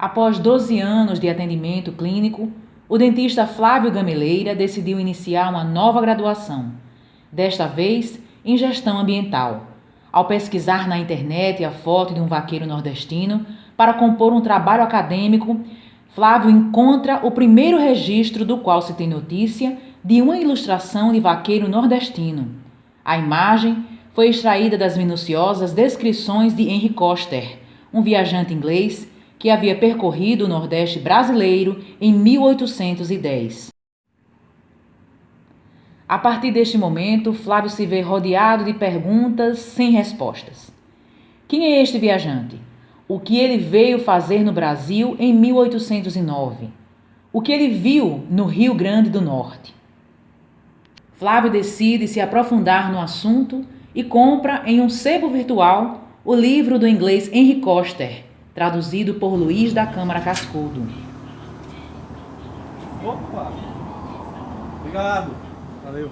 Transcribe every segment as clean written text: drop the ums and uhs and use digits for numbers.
Após 12 anos de atendimento clínico, o dentista Flávio Gameleira decidiu iniciar uma nova graduação, desta vez em gestão ambiental. Ao pesquisar na internet a foto de um vaqueiro nordestino para compor um trabalho acadêmico, Flávio encontra o primeiro registro do qual se tem notícia de uma ilustração de vaqueiro nordestino. A imagem foi extraída das minuciosas descrições de Henry Coster, um viajante inglês que havia percorrido o Nordeste brasileiro em 1810. A partir deste momento, Flávio se vê rodeado de perguntas sem respostas. Quem é este viajante? O que ele veio fazer no Brasil em 1809? O que ele viu no Rio Grande do Norte? Flávio decide se aprofundar no assunto e compra em um sebo virtual o livro do inglês Henry Coster, traduzido por Luiz da Câmara Cascudo. Opa! Obrigado! Valeu!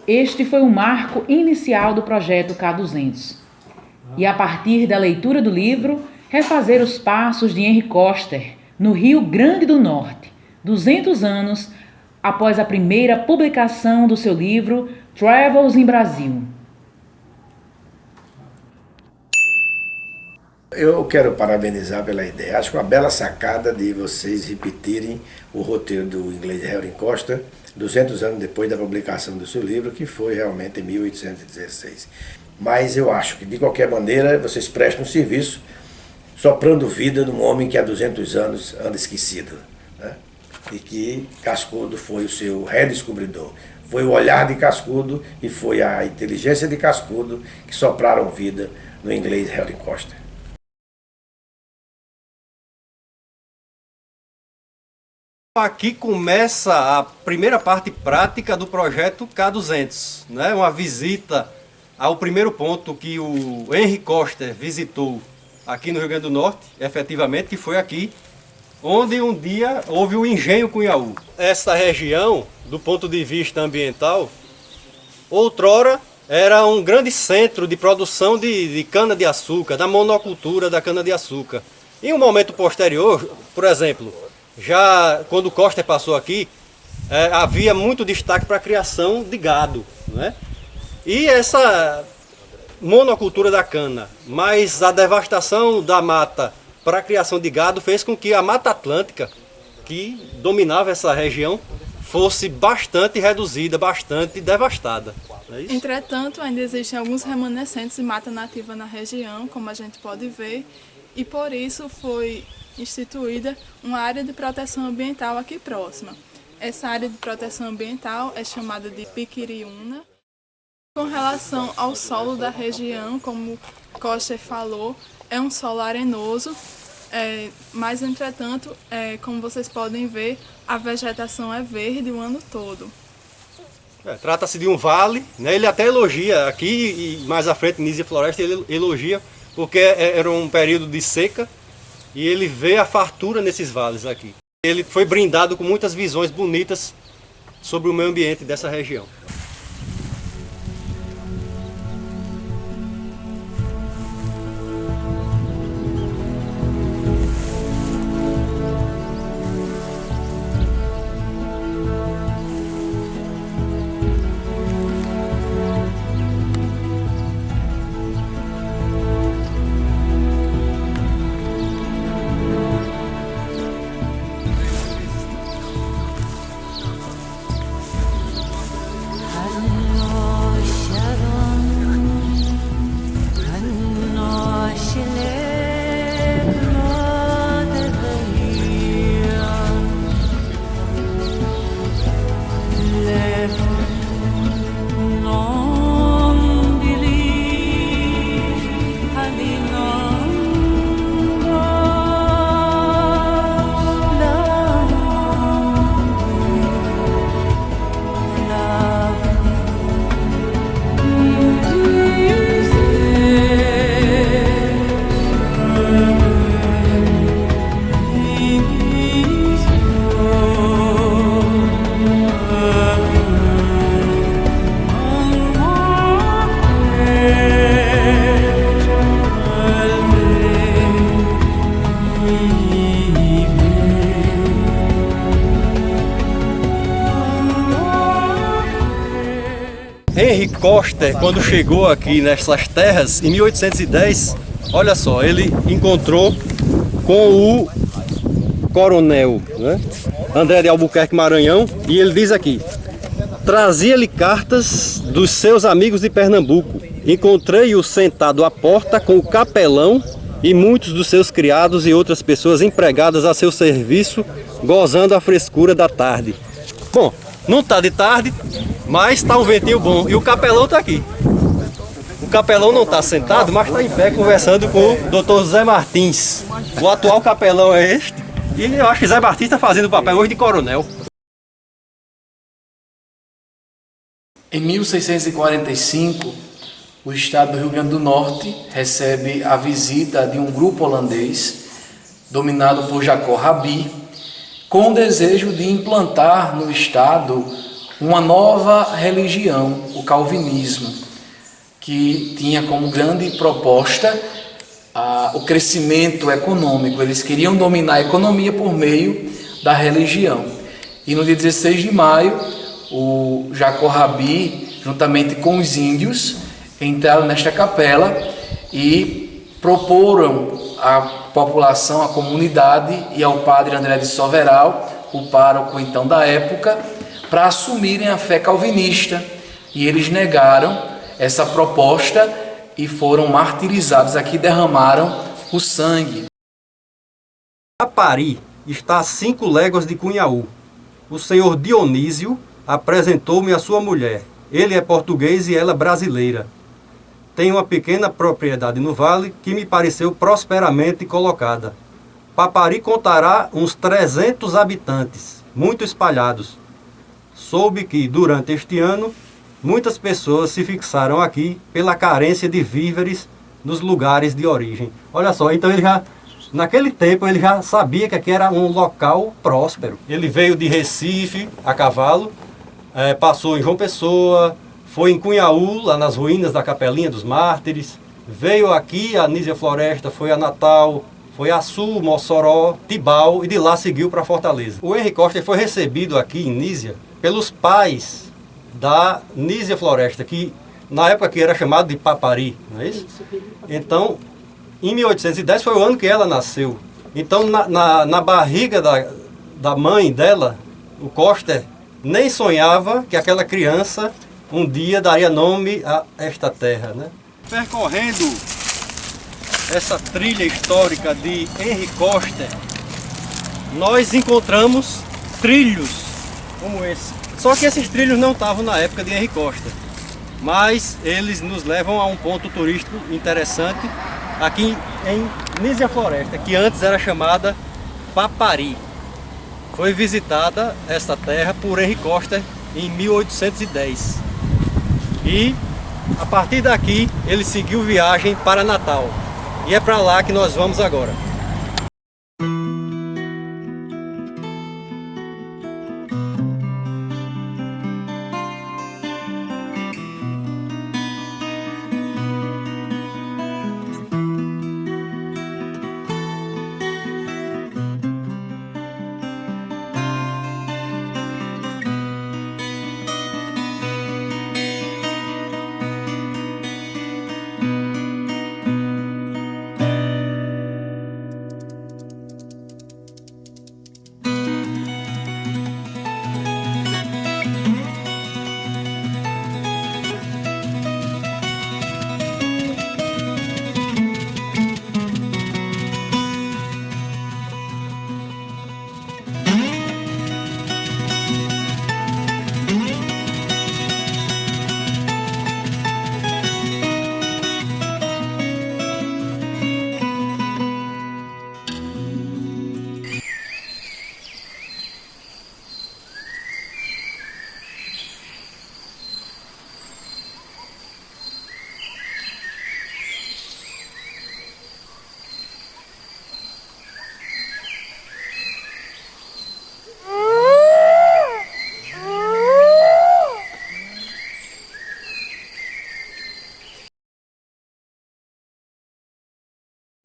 Este foi o marco inicial do projeto K200. E a partir da leitura do livro, refazer os passos de Henry Coster no Rio Grande do Norte, 200 anos após a primeira publicação do seu livro Travels in Brasil. Eu quero parabenizar pela ideia. Acho que uma bela sacada de vocês repetirem o roteiro do inglês Henry Coster 200 anos depois da publicação do seu livro, que foi realmente em 1816. Mas eu acho que, de qualquer maneira, vocês prestam um serviço soprando vida num homem que há 200 anos anda esquecido, né? E que Cascudo foi o seu redescobridor. Foi o olhar de Cascudo e foi a inteligência de Cascudo que sopraram vida no inglês Henry Coster. Aqui começa a primeira parte prática do projeto K200, né? Uma visita ao primeiro ponto que o Henry Coster visitou aqui no Rio Grande do Norte, efetivamente, que foi aqui, onde um dia houve o engenho Cunhaú. Essa região, do ponto de vista ambiental, outrora era um grande centro de produção de cana-de-açúcar, da monocultura da cana-de-açúcar. Em um momento posterior, por exemplo, já quando o Coster passou aqui, havia muito destaque para a criação de gado, né? E essa monocultura da cana, mas a devastação da mata para a criação de gado fez com que a Mata Atlântica, que dominava essa região, fosse bastante reduzida, bastante devastada. É isso? Entretanto, ainda existem alguns remanescentes de mata nativa na região, como a gente pode ver, e por isso foi instituída uma área de proteção ambiental aqui próxima. Essa área de proteção ambiental é chamada de Piquiriúna. Com relação ao solo da região, como Coster falou, é um solo arenoso, mas entretanto, como vocês podem ver, a vegetação é verde o ano todo. Trata-se de um vale, né? Ele até elogia aqui, e mais à frente, Nísia Floresta, ele elogia, porque era um período de seca, e ele vê a fartura nesses vales aqui. Ele foi brindado com muitas visões bonitas sobre o meio ambiente dessa região. Coster, quando chegou aqui nessas terras, em 1810, olha só, ele encontrou com o coronel, né, André de Albuquerque Maranhão, e ele diz aqui: trazia-lhe cartas dos seus amigos de Pernambuco. Encontrei-o sentado à porta com o capelão e muitos dos seus criados e outras pessoas empregadas a seu serviço, gozando a frescura da tarde. Bom, não está de tarde, mas está um ventinho bom. E o capelão está aqui. O capelão não está sentado, mas está em pé conversando com o Dr. Zé Martins. O atual capelão é este. E eu acho que Zé Martins está fazendo o papel hoje de coronel. Em 1645, o estado do Rio Grande do Norte recebe a visita de um grupo holandês, dominado por Jacob Rabi, com o desejo de implantar no estado uma nova religião, o calvinismo, que tinha como grande proposta o crescimento econômico. Eles queriam dominar a economia por meio da religião. E no dia 16 de maio, o Jacob Rabi, juntamente com os índios, entraram nesta capela e proporam à população, à comunidade e ao padre André de Soveral, o pároco então da época, para assumirem a fé calvinista. E eles negaram essa proposta e foram martirizados. Aqui derramaram o sangue. Papari está a 5 léguas de Cunhaú. O senhor Dionísio apresentou-me a sua mulher. Ele é português e ela brasileira. Tem uma pequena propriedade no vale que me pareceu prosperamente colocada. Papari contará uns 300 habitantes, muito espalhados. Soube que, durante este ano, muitas pessoas se fixaram aqui pela carência de víveres nos lugares de origem. Olha só, então naquele tempo ele já sabia que aqui era um local próspero. Ele veio de Recife a cavalo, passou em João Pessoa, foi em Cunhaú, lá nas ruínas da Capelinha dos Mártires, veio aqui a Nísia Floresta, foi a Natal, foi a Sul, Mossoró, Tibau e de lá seguiu para Fortaleza. O Henrique Coster foi recebido aqui em Nísia pelos pais da Nísia Floresta, que na época que era chamado de Papari, não é isso? Então, em 1810 foi o ano que ela nasceu. Então, na barriga da mãe dela, o Coster nem sonhava que aquela criança um dia daria nome a esta terra, né? Percorrendo essa trilha histórica de Henrique Coster, nós encontramos trilhos como esse. Só que esses trilhos não estavam na época de Henrique Coster, mas eles nos levam a um ponto turístico interessante aqui em Nísia Floresta, que antes era chamada Papari. Foi visitada esta terra por Henrique Coster em 1810. E a partir daqui ele seguiu viagem para Natal. E é para lá que nós vamos agora.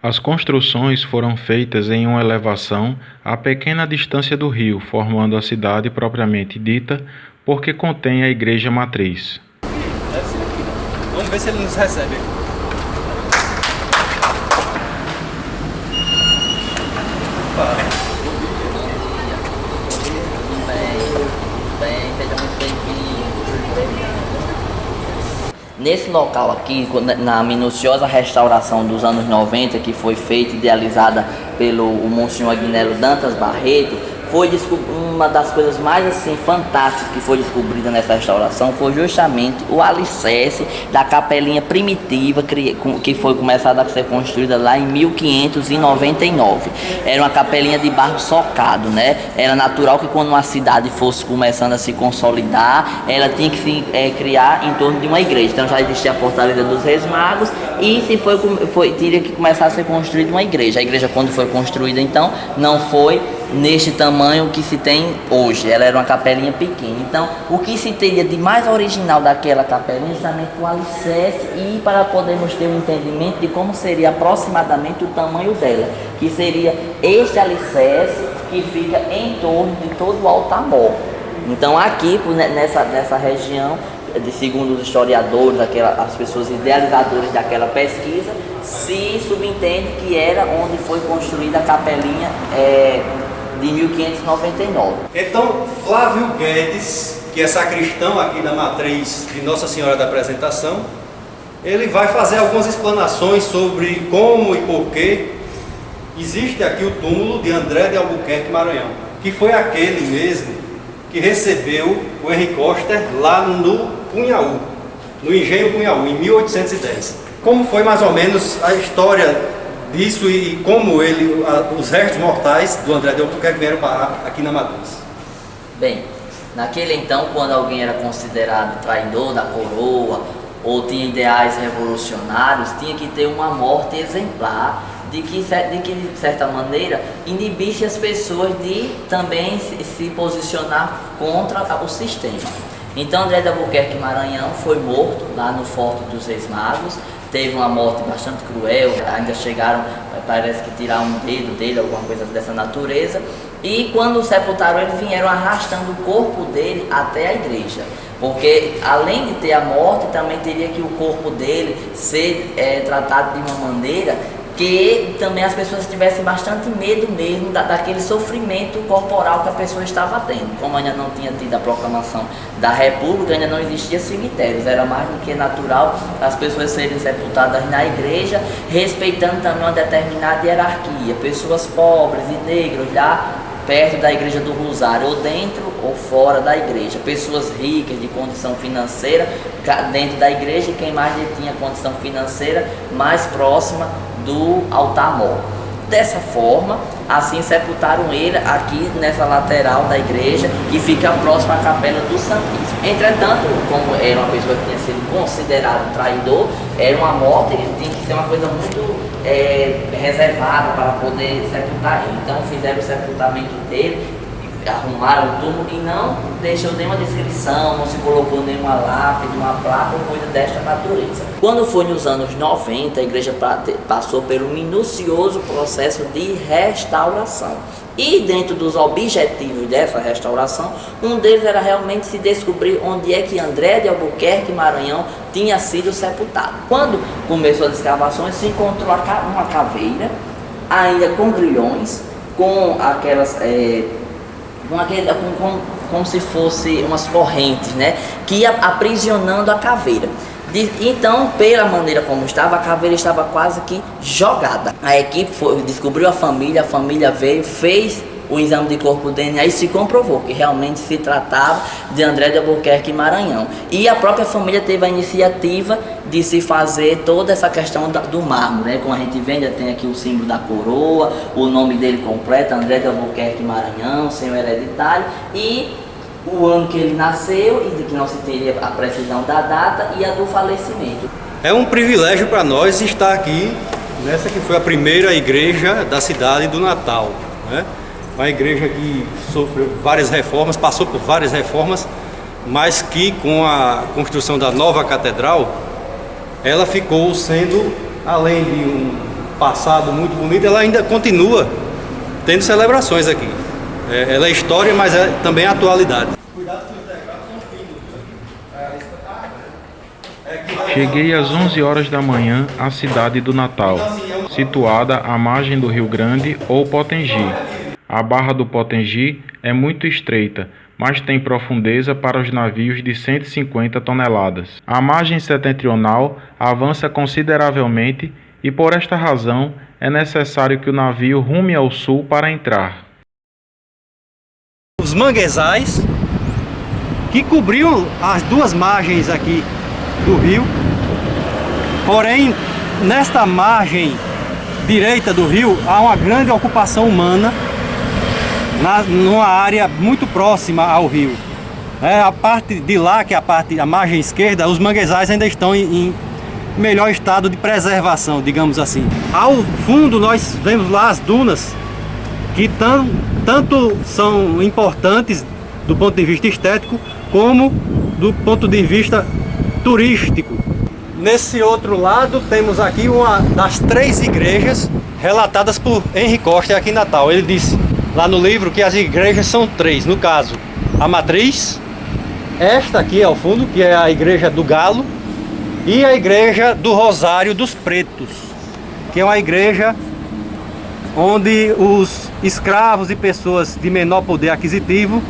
As construções foram feitas em uma elevação a pequena distância do rio, formando a cidade propriamente dita, porque contém a igreja matriz. Vamos ver se ele nos recebe. Nesse local aqui, na minuciosa restauração dos anos 90, que foi feita e idealizada pelo Monsenhor Agnello Dantas Barreto, foi uma das coisas mais assim fantásticas que foi descobrida nessa restauração foi justamente o alicerce da capelinha primitiva que foi começada a ser construída lá em 1599. Era uma capelinha de barro socado, né? Era natural que quando uma cidade fosse começando a se consolidar, ela tinha que se criar em torno de uma igreja. Então já existia a Fortaleza dos Reis Magos e teria que começar a ser construída uma igreja. A igreja, quando foi construída, então, não foi neste tamanho que se tem hoje. Ela era uma capelinha pequena. Então, o que se teria de mais original daquela capelinha é justamente o alicerce, e para podermos ter um entendimento de como seria aproximadamente o tamanho dela, que seria este alicerce que fica em torno de todo o altar-mor. Então, aqui nessa região, segundo os historiadores, as pessoas idealizadoras daquela pesquisa, se subentende que era onde foi construída a capelinha de 1599. Então, Flávio Guedes, que é sacristão aqui da matriz de Nossa Senhora da Apresentação, ele vai fazer algumas explanações sobre como e por que existe aqui o túmulo de André de Albuquerque Maranhão, que foi aquele mesmo que recebeu o Henry Coster lá no Punhaú, no Engenho Punhaú, em 1810. Como foi mais ou menos a história disso e como os restos mortais do André de Albuquerque vieram parar aqui na matriz? Bem, naquele então, quando alguém era considerado traidor da coroa ou tinha ideais revolucionários, tinha que ter uma morte exemplar de que de certa maneira inibisse as pessoas de também se posicionar contra o sistema. Então André de Albuquerque Maranhão foi morto lá no Forte dos Reis Magos. Teve uma morte bastante cruel, ainda chegaram, parece que tirar um dedo dele, alguma coisa dessa natureza. E quando sepultaram ele, vieram arrastando o corpo dele até a igreja. Porque além de ter a morte, também teria que o corpo dele ser tratado de uma maneira que também as pessoas tivessem bastante medo mesmo daquele sofrimento corporal que a pessoa estava tendo. Como ainda não tinha tido a proclamação da República, ainda não existia cemitérios, era mais do que natural as pessoas serem sepultadas na igreja, respeitando também uma determinada hierarquia. Pessoas pobres e negros lá perto da igreja do Rosário, ou dentro ou fora da igreja. Pessoas ricas de condição financeira dentro da igreja, e quem mais tinha condição financeira mais próxima do altar-mor. Dessa forma, assim sepultaram ele aqui nessa lateral da igreja, que fica próxima à capela do Santíssimo. Entretanto, como era uma pessoa que tinha sido considerado traidor, era uma morte, ele tinha que ser uma coisa muito reservada para poder sepultar ele. Então fizeram o sepultamento dele, arrumaram o túmulo e não deixou nenhuma descrição, não se colocou nenhuma lápide, uma placa ou coisa desta natureza. Quando foi nos anos 90, a igreja passou pelo minucioso processo de restauração. E dentro dos objetivos dessa restauração, um deles era realmente se descobrir onde é que André de Albuquerque Maranhão tinha sido sepultado. Quando começou as escavações, se encontrou uma caveira, ainda com grilhões, com aquelas como se fosse umas correntes, né, que ia aprisionando a caveira. Então, pela maneira como estava, a caveira estava quase que jogada. A equipe descobriu a família veio, fez o exame de corpo DNA e se comprovou que realmente se tratava de André de Albuquerque Maranhão. E a própria família teve a iniciativa de se fazer toda essa questão do mármore, né? Como a gente vê, já tem aqui o símbolo da coroa, o nome dele completo, André de Albuquerque Maranhão, senhor hereditário, e o ano que ele nasceu, e de que não se teria a precisão da data e a do falecimento. É um privilégio para nós estar aqui nessa que foi a primeira igreja da cidade do Natal, né? Uma igreja que sofreu várias reformas, passou por várias reformas, mas que com a construção da nova catedral, ela ficou sendo, além de um passado muito bonito, ela ainda continua tendo celebrações aqui. Ela é história, mas é também atualidade. Cuidado que os degraus são finos. Cheguei às 11 horas da manhã à cidade do Natal, situada à margem do Rio Grande ou Potengi. A barra do Potengi é muito estreita, mas tem profundeza para os navios de 150 toneladas. A margem setentrional avança consideravelmente e, por esta razão, é necessário que o navio rume ao sul para entrar. Os manguezais que cobriam as duas margens aqui do rio, porém, nesta margem direita do rio há uma grande ocupação humana numa área muito próxima ao rio. A parte de lá, que é a margem esquerda, os manguezais ainda estão em melhor estado de preservação, digamos assim. Ao fundo nós vemos lá as dunas, que tanto são importantes do ponto de vista estético, como do ponto de vista turístico. Nesse outro lado temos aqui uma das 3 igrejas relatadas por Henry Coster aqui em Natal. Ele disse lá no livro que as igrejas são 3, no caso, a matriz, esta aqui ao fundo, que é a igreja do Galo, e a igreja do Rosário dos Pretos, que é uma igreja onde os escravos e pessoas de menor poder aquisitivo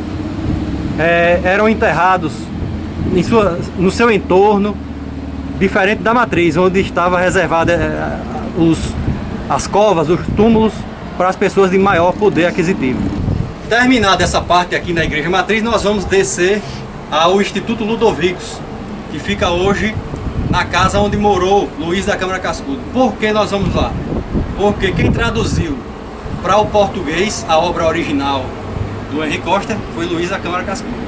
eram enterrados no seu entorno, diferente da matriz, onde estava reservada as covas, os túmulos para as pessoas de maior poder aquisitivo. Terminada essa parte aqui na igreja matriz, nós vamos descer ao Instituto Ludovicus, que fica hoje na casa onde morou Luiz da Câmara Cascudo. Por que nós vamos lá? Porque quem traduziu para o português a obra original do Henry Coster foi Luiz da Câmara Cascudo.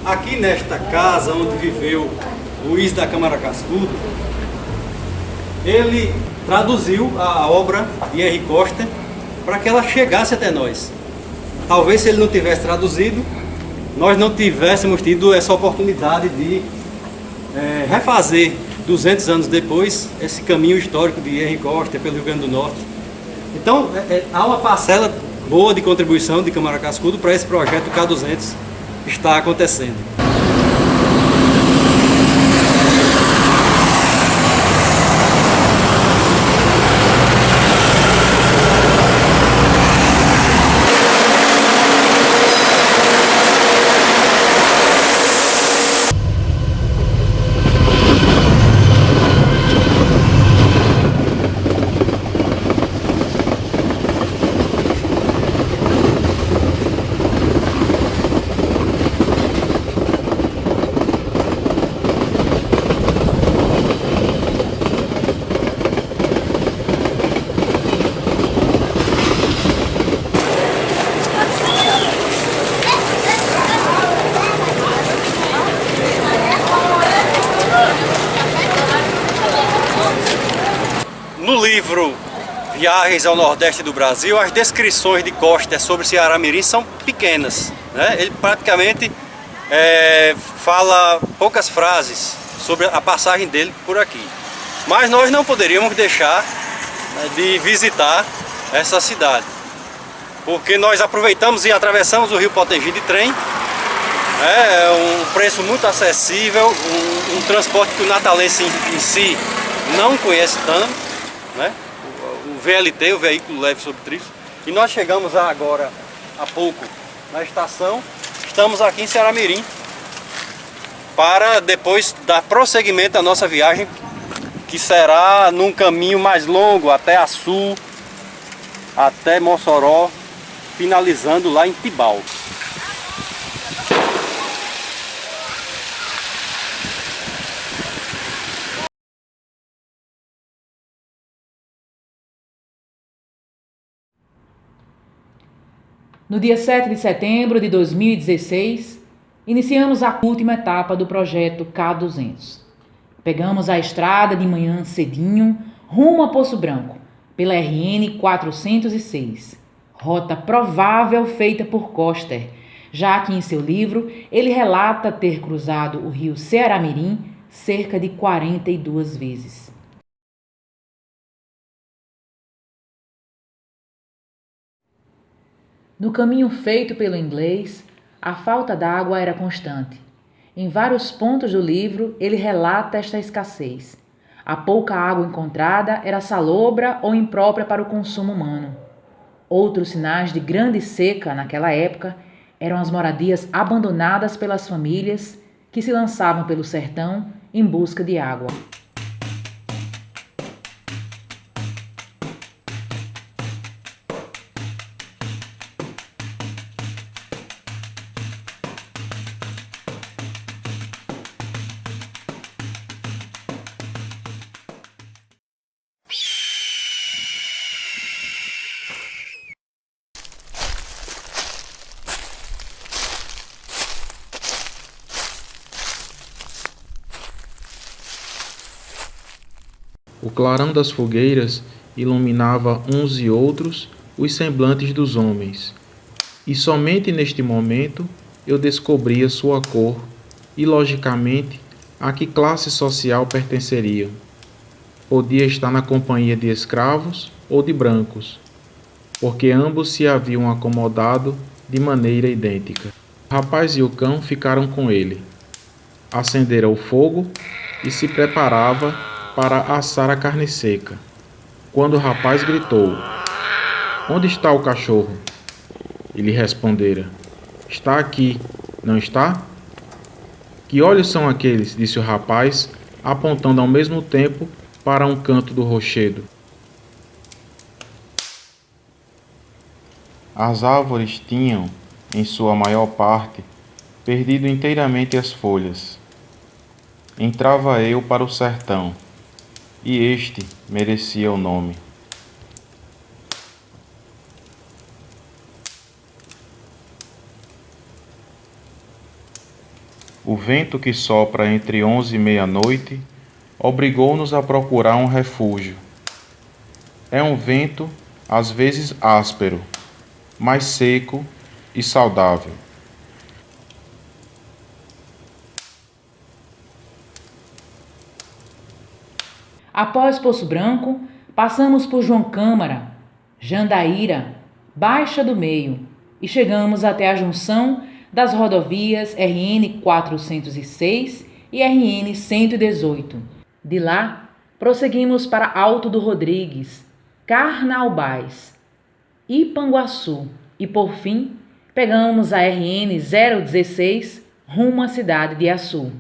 Aqui nesta casa onde viveu Luiz da Câmara Cascudo, ele traduziu a obra de Henry Coster para que ela chegasse até nós. Talvez se ele não tivesse traduzido, nós não tivéssemos tido essa oportunidade de refazer 200 anos depois esse caminho histórico de Henry Coster pelo Rio Grande do Norte. Então há uma parcela boa de contribuição de Câmara Cascudo para esse projeto K200 está acontecendo. No livro Viagens ao Nordeste do Brasil, as descrições de Coster sobre Ceará Mirim são pequenas, né? Ele praticamente fala poucas frases sobre a passagem dele por aqui. Mas nós não poderíamos deixar de visitar essa cidade, porque nós aproveitamos e atravessamos o Rio Potengi de trem. É um preço muito acessível, um transporte que o natalense em si não conhece tanto, né? O VLT, o veículo leve sobre trilhos. E nós chegamos agora há pouco na estação. Estamos aqui em Ceará Mirim para depois dar prosseguimento à nossa viagem, que será num caminho mais longo até Açu, até Mossoró, finalizando lá em Tibau. No dia 7 de setembro de 2016, iniciamos a última etapa do projeto K200. Pegamos a estrada de manhã cedinho, rumo a Poço Branco, pela RN 406, rota provável feita por Coster, já que em seu livro ele relata ter cruzado o rio Ceará Mirim cerca de 42 vezes. No caminho feito pelo inglês, a falta d'água era constante. Em vários pontos do livro, ele relata esta escassez. A pouca água encontrada era salobra ou imprópria para o consumo humano. Outros sinais de grande seca naquela época eram as moradias abandonadas pelas famílias que se lançavam pelo sertão em busca de água. O clarão das fogueiras iluminava uns e outros os semblantes dos homens, e somente neste momento eu descobria sua cor e, logicamente, a que classe social pertenceriam. Podia estar na companhia de escravos ou de brancos, porque ambos se haviam acomodado de maneira idêntica. O rapaz e o cão ficaram com ele. Acendera o fogo e se preparava para assar a carne seca, quando o rapaz gritou: "Onde está o cachorro?" Ele respondera: "Está aqui, não está?" "Que olhos são aqueles?" disse o rapaz, apontando ao mesmo tempo para um canto do rochedo. As árvores tinham, em sua maior parte, perdido inteiramente as folhas. Entrava eu para o sertão, e este merecia o nome. O vento que sopra entre 11 e meia-noite obrigou-nos a procurar um refúgio. É um vento, às vezes áspero, mas seco e saudável. Após Poço Branco, passamos por João Câmara, Jandaíra, Baixa do Meio e chegamos até a junção das rodovias RN 406 e RN 118. De lá, prosseguimos para Alto do Rodrigues, Carnaubais, Ipanguaçu e, por fim, pegamos a RN 016 rumo à cidade de Açu.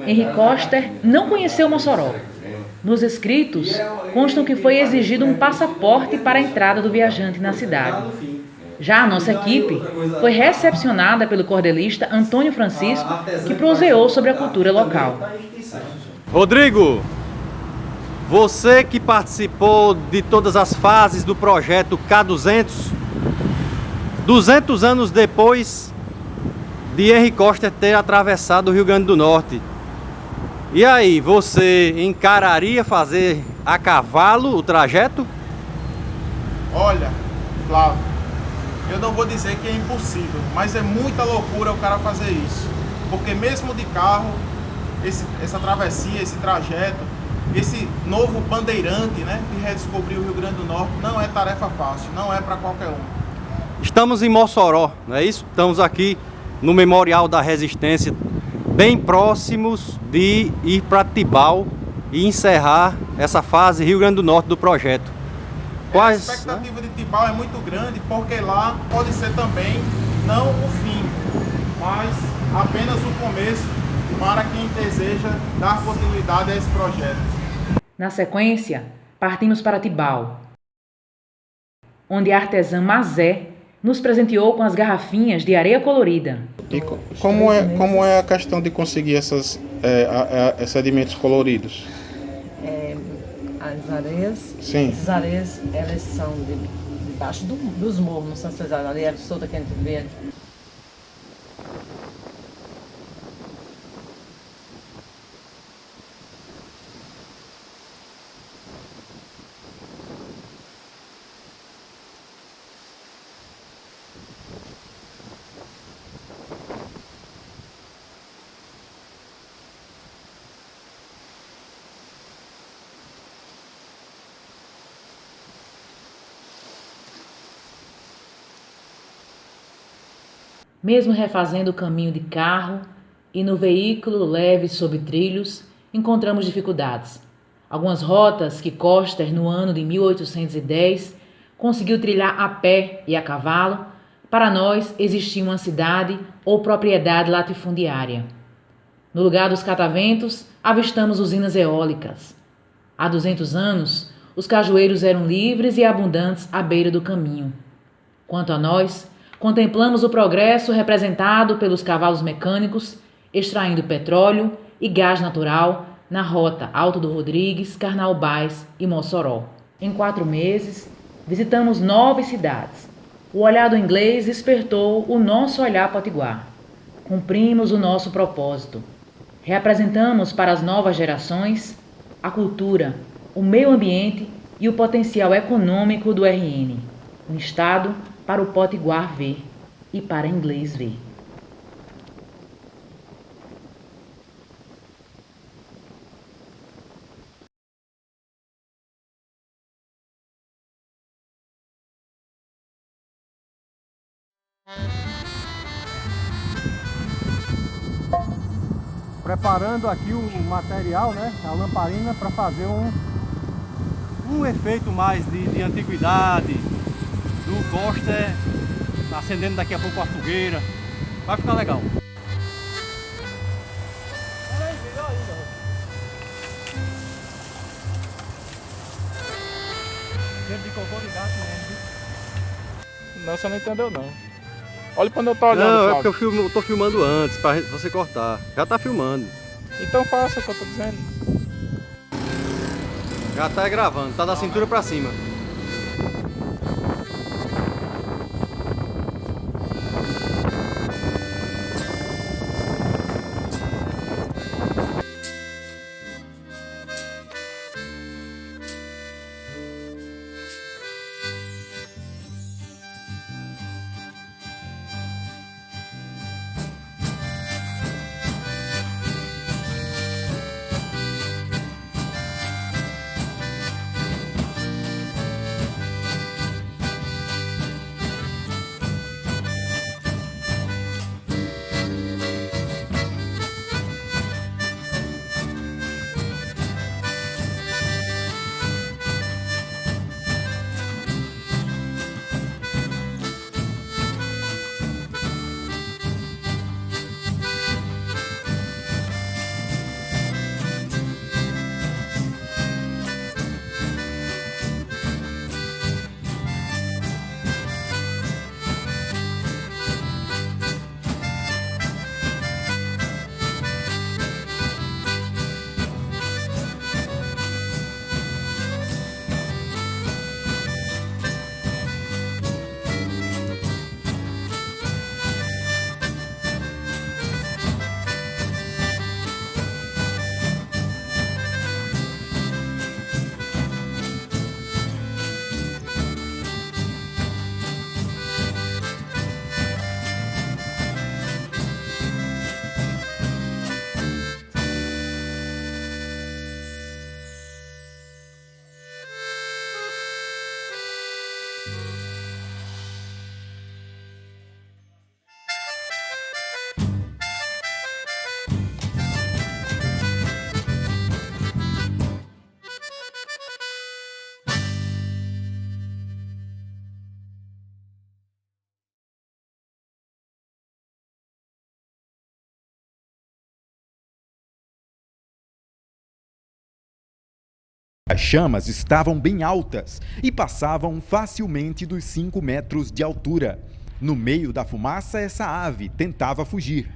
Henri Coster não conheceu Mossoró. Nos escritos, constam que foi exigido um passaporte para a entrada do viajante na cidade. Já a nossa equipe foi recepcionada pelo cordelista Antônio Francisco, que proseou sobre a cultura local. Rodrigo, você que participou de todas as fases do projeto K200, 200 anos depois de Henri Coster ter atravessado o Rio Grande do Norte, e aí, você encararia fazer a cavalo o trajeto? Olha, Flávio, eu não vou dizer que é impossível, mas é muita loucura o cara fazer isso. Porque mesmo de carro, essa travessia, esse trajeto, esse novo bandeirante, né, de redescobrir o Rio Grande do Norte, não é tarefa fácil, não é para qualquer um. Estamos em Mossoró, não é isso? Estamos aqui no Memorial da Resistência, bem próximos de ir para Tibau e encerrar essa fase Rio Grande do Norte do projeto. A expectativa de Tibau é muito grande, porque lá pode ser também não o fim, mas apenas o começo para quem deseja dar continuidade a esse projeto. Na sequência, partimos para Tibau, onde a artesã Mazé nos presenteou com as garrafinhas de areia colorida. E como é a questão de conseguir esses sedimentos coloridos? As areias, Sim. Essas areias, elas são debaixo dos morros, não são essas areias soltas que a gente vê. Mesmo refazendo o caminho de carro e no veículo leve sob trilhos, encontramos dificuldades. Algumas rotas que Coster, no ano de 1810, conseguiu trilhar a pé e a cavalo, para nós existia uma cidade ou propriedade latifundiária. No lugar dos cataventos, avistamos usinas eólicas. Há 200 anos, os cajueiros eram livres e abundantes à beira do caminho. Quanto a nós, contemplamos o progresso representado pelos cavalos mecânicos, extraindo petróleo e gás natural na rota Alto do Rodrigues, Carnaubais e Mossoró. Em 4 meses, visitamos 9 cidades. O olhar do inglês despertou o nosso olhar potiguar. Cumprimos o nosso propósito. Reapresentamos para as novas gerações a cultura, o meio ambiente e o potencial econômico do RN. Um estado para o potiguar ver e para o inglês ver. Preparando aqui o material, né, a lamparina, para fazer um efeito mais de antiguidade, do Coster acendendo daqui a pouco a fogueira. Vai ficar legal. Cheiro de cocô de gato mesmo. Não, você não entendeu não. Olha pra onde eu tô olhando, Não, é Flávio. porque eu tô filmando antes, pra você cortar. Já tá filmando. Então faça o que eu tô dizendo. Já tá gravando, tá da cintura pra cima. As chamas estavam bem altas e passavam facilmente dos 5 metros de altura. No meio da fumaça, essa ave tentava fugir.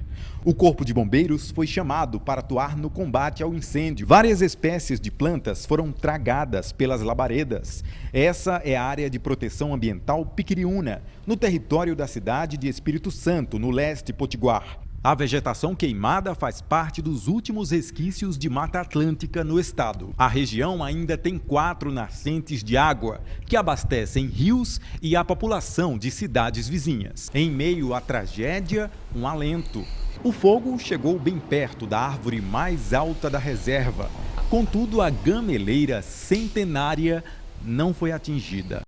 O Corpo de Bombeiros foi chamado para atuar no combate ao incêndio. Várias espécies de plantas foram tragadas pelas labaredas. Essa é a área de proteção ambiental Piquiriúna, no território da cidade de Espírito Santo, no leste potiguar. A vegetação queimada faz parte dos últimos resquícios de Mata Atlântica no estado. A região ainda tem 4 nascentes de água, que abastecem rios e a população de cidades vizinhas. Em meio à tragédia, um alento. O fogo chegou bem perto da árvore mais alta da reserva. Contudo, a gameleira centenária não foi atingida.